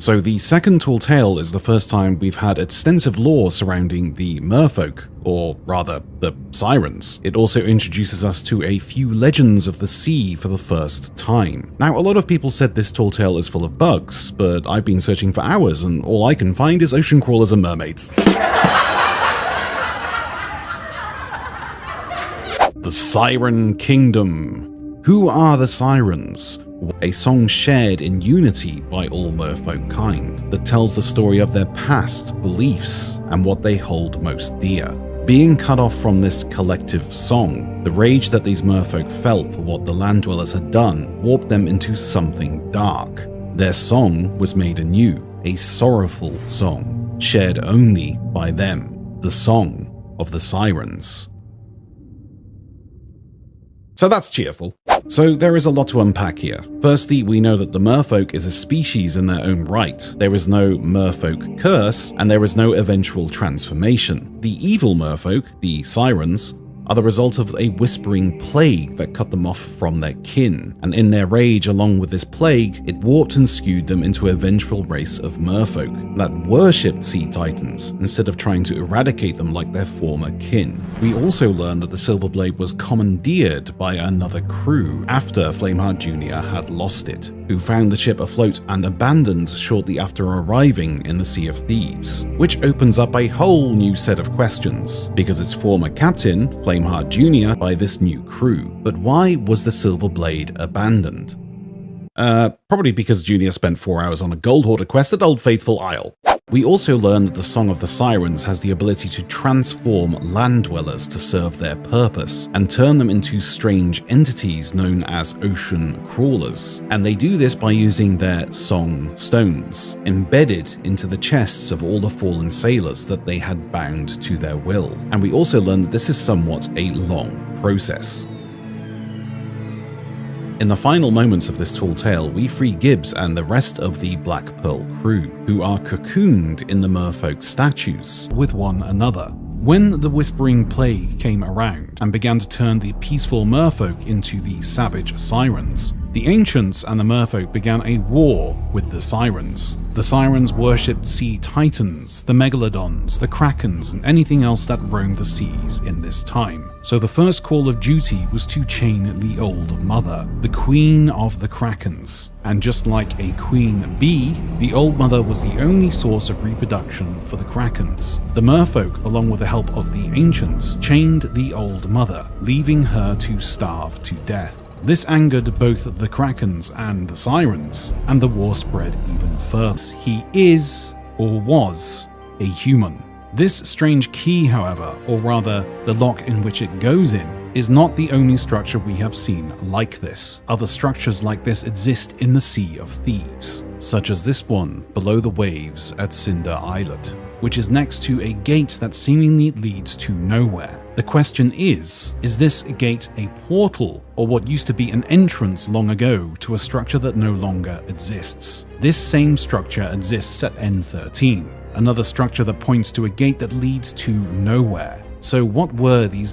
So the second Tall Tale is the first time we've had extensive lore surrounding the merfolk, or rather, the sirens. It also introduces us to a few legends of the sea for the first time. Now, a lot of people said this Tall Tale is full of bugs, but I've been searching for hours and all I can find is ocean crawlers and mermaids. The Siren Kingdom. Who are the sirens? A song shared in unity by all merfolk kind that tells the story of their past beliefs and what they hold most dear. Being cut off from this collective song, the rage that these merfolk felt for what the land dwellers had done warped them into something dark. Their song was made anew, a sorrowful song, shared only by them, the song of the sirens. So that's cheerful. So there is a lot to unpack here. Firstly, we know that the merfolk is a species in their own right. There is no merfolk curse, and there is no eventual transformation. The evil merfolk, the sirens, are the result of a whispering plague that cut them off from their kin, and in their rage along with this plague, it warped and skewed them into a vengeful race of merfolk that worshipped sea titans instead of trying to eradicate them like their former kin. We also learned that the Silverblade was commandeered by another crew after Flameheart Jr. had lost it, who found the ship afloat and abandoned shortly after arriving in the Sea of Thieves, which opens up a whole new set of questions, because its former captain, Flameheart Jr., by this new crew. But why was the Silverblade abandoned? Probably because Junior spent 4 hours on a Gold Hoarder quest at Old Faithful Isle. We also learn that the Song of the Sirens has the ability to transform land dwellers to serve their purpose and turn them into strange entities known as ocean crawlers. And they do this by using their song stones, embedded into the chests of all the fallen sailors that they had bound to their will. And we also learn that this is somewhat a long process. In the final moments of this tall tale, we free Gibbs and the rest of the Black Pearl crew, who are cocooned in the merfolk statues with one another. When the Whispering Plague came around and began to turn the peaceful merfolk into the savage sirens, the ancients and the merfolk began a war with the sirens. The sirens worshipped sea titans, the megalodons, the krakens, and anything else that roamed the seas in this time. So the first call of duty was to chain the Old Mother, the queen of the krakens. And just like a queen bee, the Old Mother was the only source of reproduction for the krakens. The merfolk, along with the help of the ancients, chained the Old Mother, leaving her to starve to death. This angered both the krakens and the sirens, and the war spread even further. He is, or was, a human. This strange key, however, or rather the lock in which it goes in, is not the only structure we have seen like this. Other structures like this exist in the Sea of Thieves, such as this one below the waves at Cinder Islet, which is next to a gate that seemingly leads to nowhere. The question is this gate a portal, or what used to be an entrance long ago to a structure that no longer exists? This same structure exists at N13, another structure that points to a gate that leads to nowhere. So what were these